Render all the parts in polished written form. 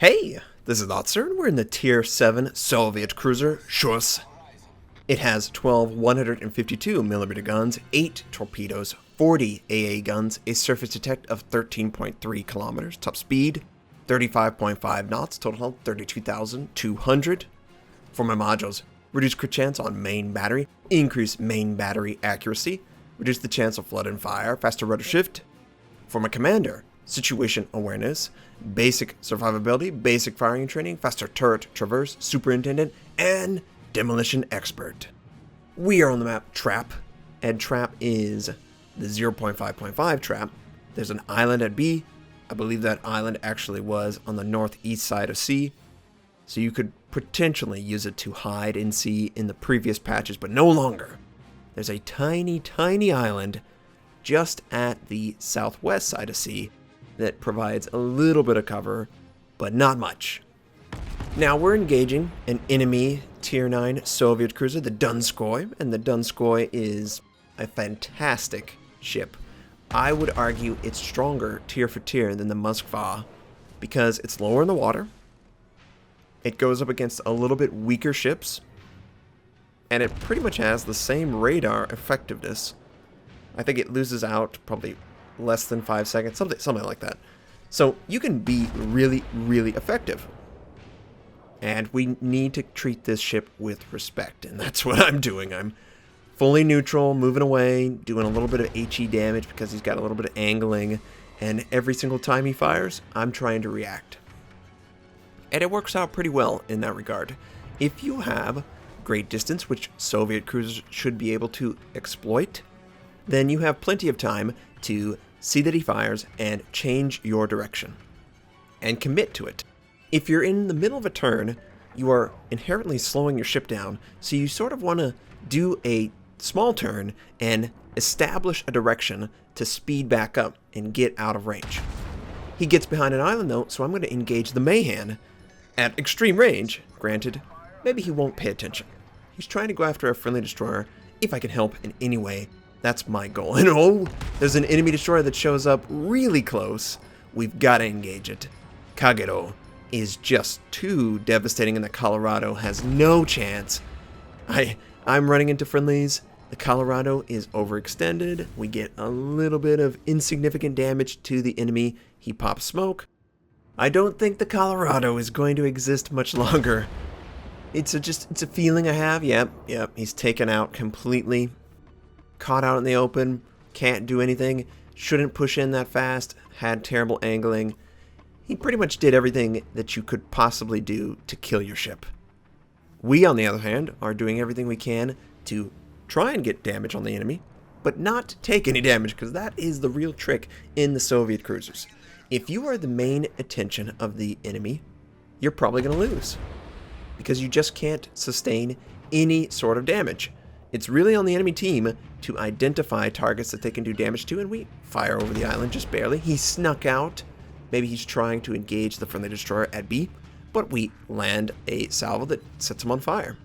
Hey, this is Notser, and we're in the Tier 7 Soviet cruiser, Shchors. It has 12 152mm guns, 8 torpedoes, 40 AA guns, a surface detect of 13.3 kilometers, top speed 35.5 knots, total health 32,200. For my modules, reduce crit chance on main battery, increase main battery accuracy, reduce the chance of flood and fire, faster rudder shift. For my commander, situation awareness, basic survivability, basic firing training, faster turret traverse, superintendent, and demolition expert. We are on the map Trap, and Trap is the 0.5.5 trap. There's an island at B. I believe that island actually was on the northeast side of C, so you could potentially use it to hide in C in the previous patches, but no longer. There's a tiny, tiny island just at the southwest side of C that provides a little bit of cover, but not much. Now we're engaging an enemy Tier 9 Soviet cruiser, the Donskoy, and the Donskoy is a fantastic ship. I would argue it's stronger tier for tier than the Moskva because it's lower in the water, it goes up against a little bit weaker ships, and it pretty much has the same radar effectiveness. I think it loses out probably less than 5 seconds, something like that. So you can be really, really effective. And we need to treat this ship with respect, and that's what I'm doing. I'm fully neutral, moving away, doing a little bit of HE damage because he's got a little bit of angling, and every single time he fires, I'm trying to react. And it works out pretty well in that regard. If you have great distance, which Soviet cruisers should be able to exploit, then you have plenty of time to see that he fires and change your direction and commit to it. If you're in the middle of a turn, you are inherently slowing your ship down, so you sort of want to do a small turn and establish a direction to speed back up and get out of range. He gets behind an island though, so I'm going to engage the Mayhan at extreme range. Granted, maybe he won't pay attention. He's trying to go after a friendly destroyer. If I can help in any way, that's my goal. And oh, there's an enemy destroyer that shows up really close. We've got to engage it. Kagero is just too devastating, and the Colorado has no chance. I'm running into friendlies. The Colorado is overextended. We get a little bit of insignificant damage to the enemy. He pops smoke. I don't think the Colorado is going to exist much longer. It's a feeling I have. Yep, he's taken out completely. Caught out in the open, can't do anything, shouldn't push in that fast, had terrible angling. He pretty much did everything that you could possibly do to kill your ship. We, on the other hand, are doing everything we can to try and get damage on the enemy, but not take any damage, because that is the real trick in the Soviet cruisers. If you are the main attention of the enemy, you're probably going to lose, because you just can't sustain any sort of damage. It's really on the enemy team to identify targets that they can do damage to, and we fire over the island just barely. He snuck out. Maybe he's trying to engage the friendly destroyer at B, but we land a salvo that sets him on fire.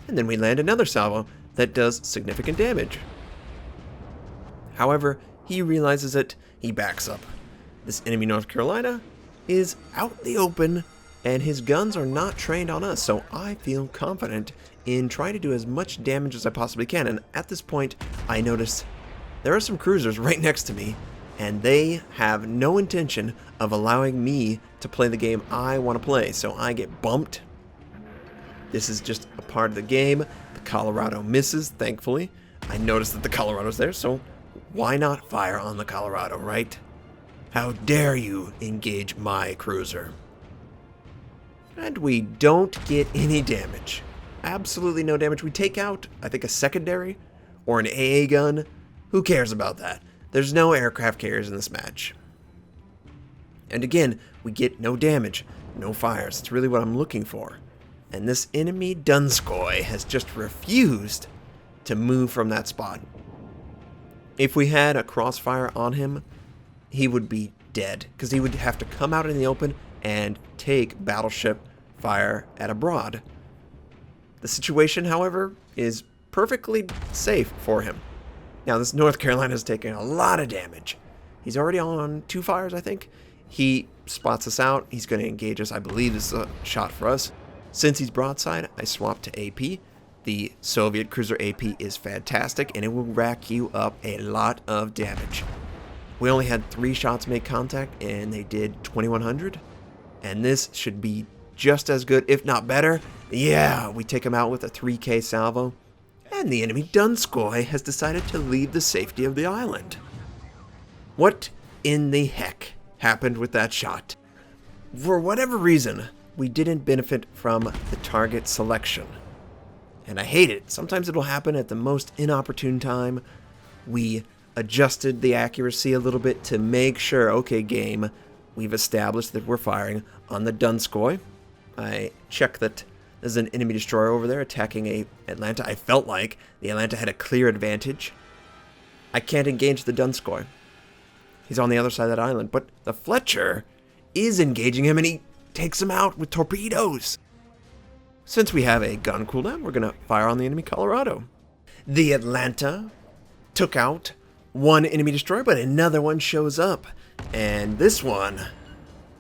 And then we land another salvo that does significant damage. However, he realizes it, he backs up. This enemy North Carolina is out in the open, and his guns are not trained on us, so I feel confident in trying to do as much damage as I possibly can. And at this point, I notice there are some cruisers right next to me, and they have no intention of allowing me to play the game I want to play, so I get bumped. This is just a part of the game. The Colorado misses, thankfully. I notice that the Colorado's there, so why not fire on the Colorado, right? How dare you engage my cruiser? And we don't get any damage. Absolutely no damage. We take out, I think, a secondary or an AA gun. Who cares about that? There's no aircraft carriers in this match. And again, we get no damage, no fires. It's really what I'm looking for. And this enemy Donskoy has just refused to move from that spot. If we had a crossfire on him, he would be dead, because he would have to come out in the open and take battleship fire at a broad. The situation, however, is perfectly safe for him. Now, this North Carolina is taking a lot of damage. He's already on 2 fires, I think. He spots us out. He's going to engage us. I believe this is a shot for us. Since he's broadside, I swap to AP. The Soviet cruiser AP is fantastic, and it will rack you up a lot of damage. We only had 3 shots make contact, and they did 2100. And this should be just as good, if not better. Yeah, we take him out with a 3K salvo. And the enemy Donskoy has decided to leave the safety of the island. What in the heck happened with that shot? For whatever reason, we didn't benefit from the target selection. And I hate it. Sometimes it'll happen at the most inopportune time. We adjusted the accuracy a little bit to make sure, okay, game, we've established that we're firing on the Donskoy. I check that there's an enemy destroyer over there attacking a Atlanta. I felt like the Atlanta had a clear advantage. I can't engage the Donskoy. He's on the other side of that island, but the Fletcher is engaging him, and he takes him out with torpedoes. Since we have a gun cooldown, we're going to fire on the enemy Colorado. The Atlanta took out one enemy destroyer, but another one shows up. And this one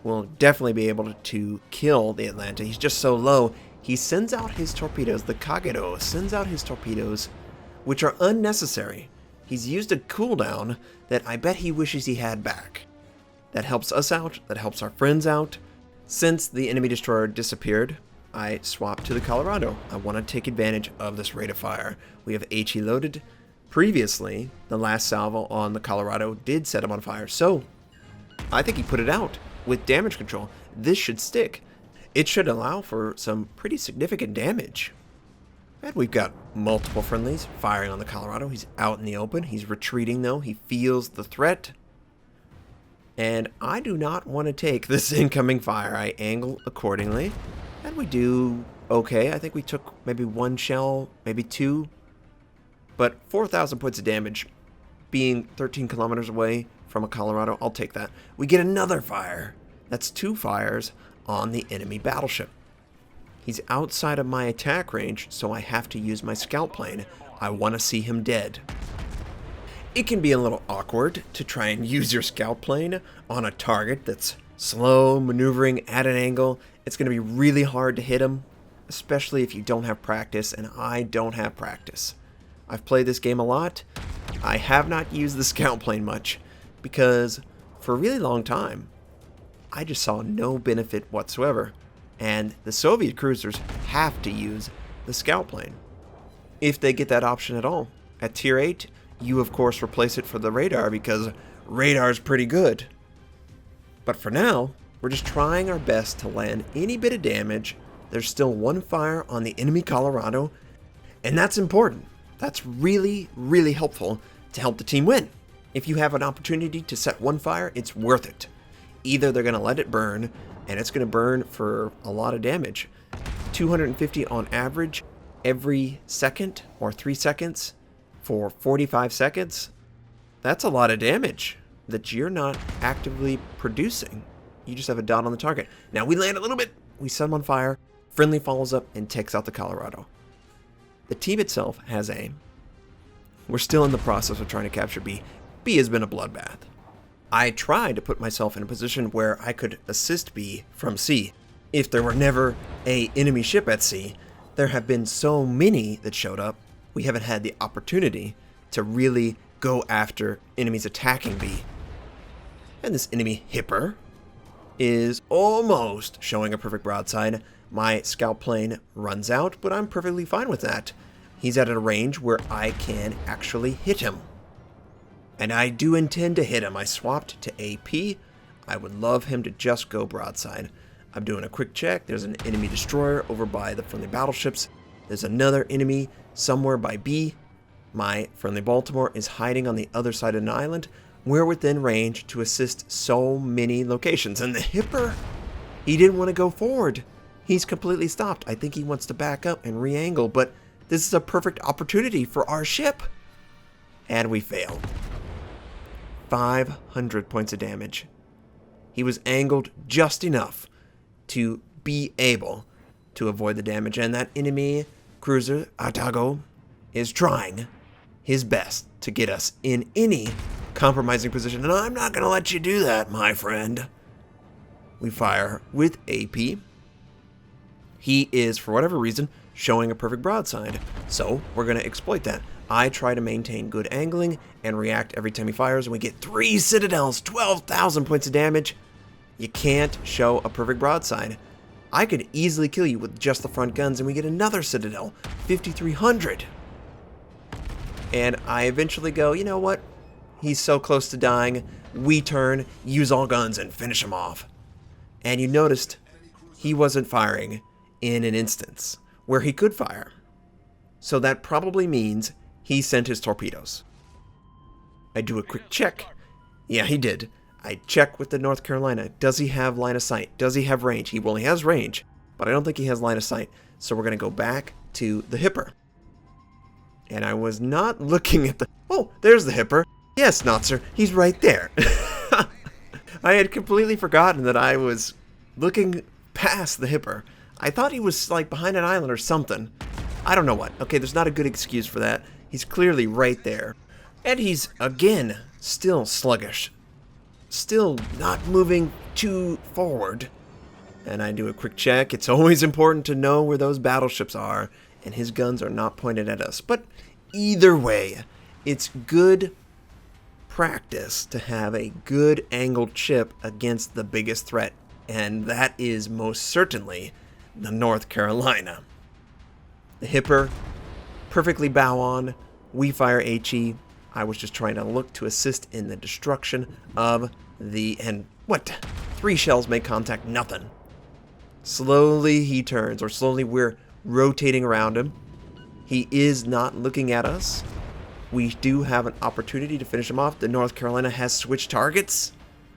will definitely be able to kill the Atlanta. He's just so low. He sends out his torpedoes. The Kagero sends out his torpedoes, which are unnecessary. He's used a cooldown that I bet he wishes he had back. That helps us out. That helps our friends out. Since the enemy destroyer disappeared, I swapped to the Colorado. I want to take advantage of this rate of fire. We have HE loaded. Previously, the last salvo on the Colorado did set him on fire, so I think he put it out with damage control. This should stick. It should allow for some pretty significant damage. And we've got multiple friendlies firing on the Colorado. He's out in the open. He's retreating, though. He feels the threat. And I do not want to take this incoming fire. I angle accordingly. And we do okay. I think we took maybe 1 shell, maybe 2. But 4,000 points of damage, being 13 kilometers away from a Colorado, I'll take that. We get another fire. That's 2 fires on the enemy battleship. He's outside of my attack range, so I have to use my scout plane. I want to see him dead. It can be a little awkward to try and use your scout plane on a target that's slow, maneuvering at an angle. It's going to be really hard to hit him, especially if you don't have practice, and I don't have practice. I've played this game a lot. I have not used the scout plane much, because for a really long time, I just saw no benefit whatsoever. And the Soviet cruisers have to use the scout plane, if they get that option at all. At tier 8, you of course replace it for the radar, because radar's pretty good. But for now, we're just trying our best to land any bit of damage. There's still 1 fire on the enemy Colorado, and that's important. That's really, really helpful to help the team win. If you have an opportunity to set 1 fire, it's worth it. Either they're going to let it burn, and it's going to burn for a lot of damage. 250 on average every second, or 3 seconds, for 45 seconds. That's a lot of damage that you're not actively producing. You just have a dot on the target. Now we land a little bit, we set them on fire, friendly follows up and takes out the Colorado. The team itself has aim. We're still in the process of trying to capture B. B has been a bloodbath. I tried to put myself in a position where I could assist B from C. If there were never an enemy ship at sea, there have been so many that showed up, we haven't had the opportunity to really go after enemies attacking B. And this enemy Hipper is almost showing a perfect broadside. My scout plane runs out, but I'm perfectly fine with that. He's at a range where I can actually hit him. And I do intend to hit him. I swapped to AP. I would love him to just go broadside. I'm doing a quick check. There's an enemy destroyer over by the friendly battleships. There's another enemy somewhere by B. My friendly Baltimore is hiding on the other side of an island. We're within range to assist so many locations. And the Hipper, he didn't want to go forward. He's completely stopped. I think he wants to back up and re-angle, but this is a perfect opportunity for our ship. And we failed. 500 points of damage. He was angled just enough to be able to avoid the damage, and that enemy cruiser, Atago, is trying his best to get us in any compromising position, and I'm not going to let you do that, my friend. We fire with AP. He is, for whatever reason, showing a perfect broadside, so we're going to exploit that. I try to maintain good angling and react every time he fires, and we get 3 citadels, 12,000 points of damage. You can't show a perfect broadside. I could easily kill you with just the front guns, and we get another citadel, 5,300. And I eventually go, you know what? He's so close to dying. We turn, use all guns, and finish him off. And you noticed he wasn't firing in an instance where he could fire. So that probably means he sent his torpedoes. I do a quick check. Yeah, he did. I check with the North Carolina. Does he have line of sight? Does he have range? He only has range, but I don't think he has line of sight. So we're going to go back to the Hipper. And I was not looking at the... Oh, there's the Hipper. Yes, Notser, he's right there. I had completely forgotten that I was looking past the Hipper. I thought he was like behind an island or something. I don't know what. Okay, there's not a good excuse for that. He's clearly right there. And he's, again, still sluggish. Still not moving too forward. And I do a quick check. It's always important to know where those battleships are, and his guns are not pointed at us. But either way, it's good practice to have a good angled ship against the biggest threat, and that is most certainly the North Carolina. The Hipper, perfectly bow on. We fire HE. I was just trying to look to assist in the destruction of the... And what? 3 shells make contact, nothing. Slowly he turns, or slowly we're rotating around him. He is not looking at us. We do have an opportunity to finish him off. The North Carolina has switched targets.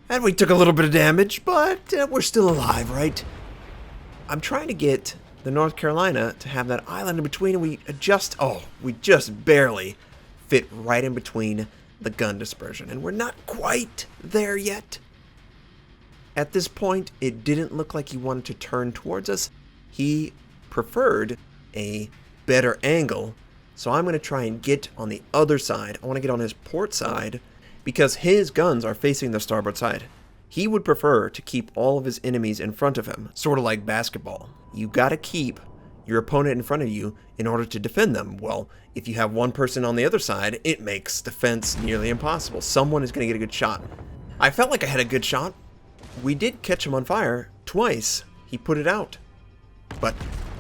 And we took a little bit of damage, but we're still alive, right? I'm trying to get the North Carolina to have that island in between, and we adjust. Oh, we just barely fit right in between the gun dispersion, and we're not quite there yet. At this point, it didn't look like he wanted to turn towards us. He preferred a better angle, so I'm going to try and get on the other side. I want to get on his port side because his guns are facing the starboard side. He would prefer to keep all of his enemies in front of him, sort of like basketball. You got to keep your opponent in front of you in order to defend them. Well, if you have one person on the other side, it makes defense nearly impossible. Someone is going to get a good shot. I felt like I had a good shot. We did catch him on fire twice. He put it out. But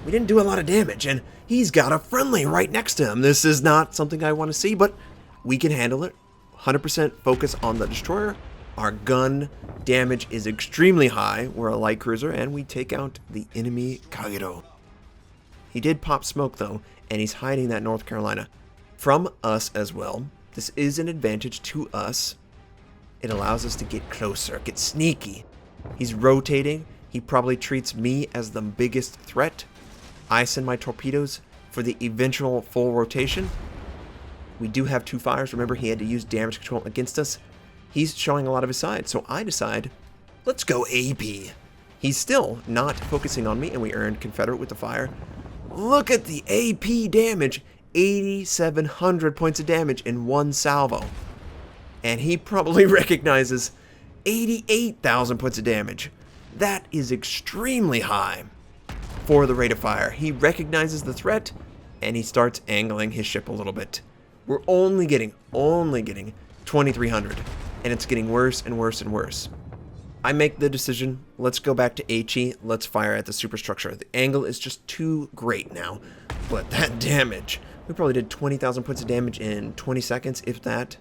we didn't do a lot of damage, and he's got a friendly right next to him. This is not something I want to see, but we can handle it. 100% focus on the destroyer. Our gun damage is extremely high. We're a light cruiser, and we take out the enemy Cairo. He did pop smoke, though, and he's hiding that North Carolina from us as well. This is an advantage to us. It allows us to get closer, get sneaky. He's rotating. He probably treats me as the biggest threat. I send my torpedoes for the eventual full rotation. We do have 2 fires. Remember, he had to use damage control against us. He's showing a lot of his side, so I decide, let's go AP. He's still not focusing on me, and we earned Confederate with the fire. Look at the AP damage. 8,700 points of damage in one salvo. And he probably recognizes 88,000 points of damage. That is extremely high for the rate of fire. He recognizes the threat, and he starts angling his ship a little bit. We're only getting 2,300, and it's getting worse and worse and worse. I make the decision, let's go back to HE, let's fire at the superstructure. The angle is just too great now, but that damage, we probably did 20,000 points of damage in 20 seconds, if that.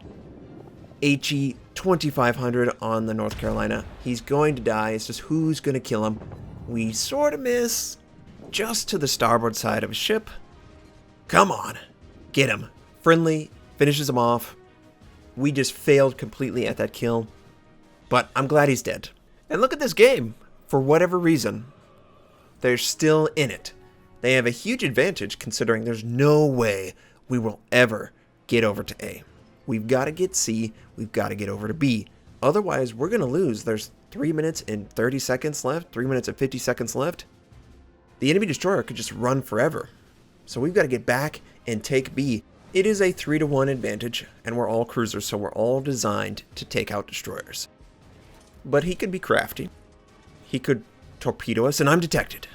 HE 2,500 on the North Carolina. He's going to die, it's just who's going to kill him. We sort of miss just to the starboard side of his ship. Come on, get him. Friendly, finishes him off. We just failed completely at that kill. But I'm glad he's dead. And look at this game. For whatever reason, they're still in it. They have a huge advantage considering there's no way we will ever get over to A. We've got to get C. We've got to get over to B. Otherwise, we're going to lose. There's 3 minutes and 30 seconds left. 3 minutes and 50 seconds left. The enemy destroyer could just run forever. So we've got to get back and take B. It is a 3-to-1 advantage, and we're all cruisers, so we're all designed to take out destroyers. But he can be crafty. he could torpedo us and I'm detected.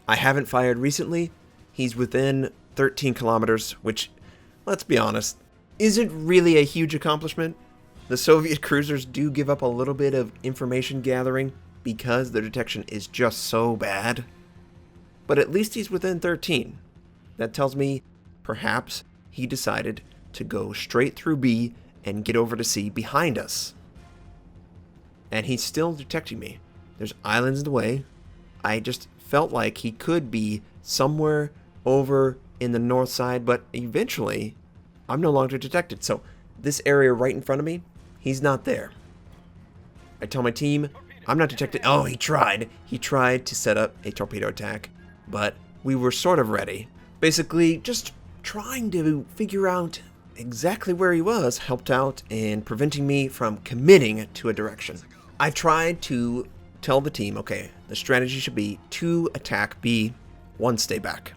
I haven't fired recently. He's within 13 kilometers, which, let's be honest, isn't really a huge accomplishment. The Soviet cruisers do give up a little bit of information gathering because their detection is just so bad. But at least he's within 13. That tells me perhaps he decided to go straight through B and get over to C behind us. And he's still detecting me. There's islands in the way. I just felt like he could be somewhere over in the north side, but eventually I'm no longer detected. So this area right in front of me, he's not there. I tell my team, I'm not detected. Oh, he tried. He tried to set up a torpedo attack, but we were sort of ready. Basically, just trying to figure out exactly where he was helped out in preventing me from committing to a direction. I tried to tell the team, okay, the strategy should be 2 attack B, 1 stay back.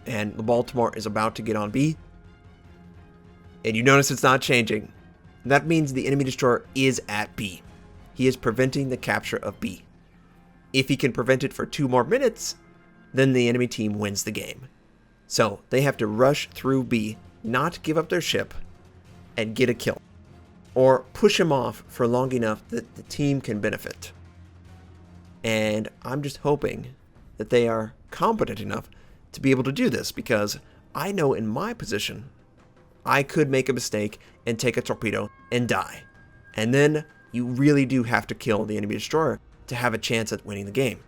And the Baltimore is about to get on B. And you notice it's not changing. That means the enemy destroyer is at B. He is preventing the capture of B. If he can prevent it for 2 more minutes, then the enemy team wins the game. So they have to rush through B, not give up their ship, and get a kill. Or push him off for long enough that the team can benefit. And I'm just hoping that they are competent enough to be able to do this, because I know in my position, I could make a mistake and take a torpedo and die. And then you really do have to kill the enemy destroyer to have a chance at winning the game.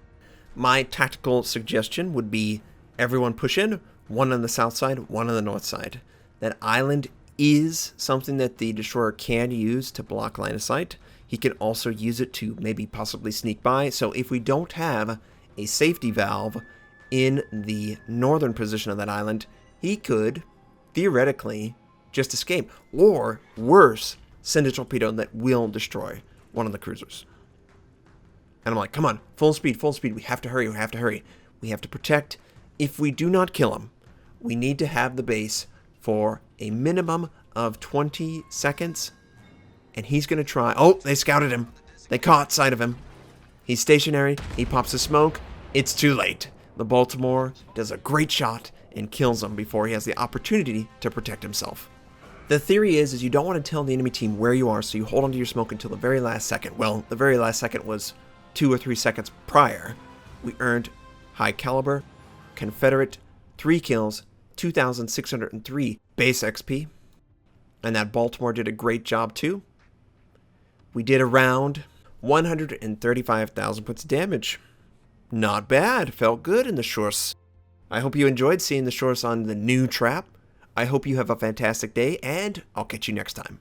My tactical suggestion would be everyone push in, 1 on the south side, 1 on the north side. That island is something that the destroyer can use to block line of sight. He can also use it to maybe possibly sneak by. So if we don't have a safety valve in the northern position of that island, he could theoretically just escape. Or worse, send a torpedo that will destroy one of the cruisers. And I'm like, come on, full speed, full speed. We have to hurry, we have to hurry. We have to protect. If we do not kill him, we need to have the base for a minimum of 20 seconds. And he's going to try. Oh, they scouted him. They caught sight of him. He's stationary. He pops the smoke. It's too late. The Baltimore does a great shot and kills him before he has the opportunity to protect himself. The theory is you don't want to tell the enemy team where you are, so you hold onto your smoke until the very last second. Well, the very last second was 2 or 3 seconds prior. We earned high caliber, Confederate, 3 kills, 2,603 base XP. And that Baltimore did a great job too. We did around 135,000 points of damage. Not bad. Felt good in the Shchors. I hope you enjoyed seeing the Shchors on the new trap. I hope you have a fantastic day, and I'll catch you next time.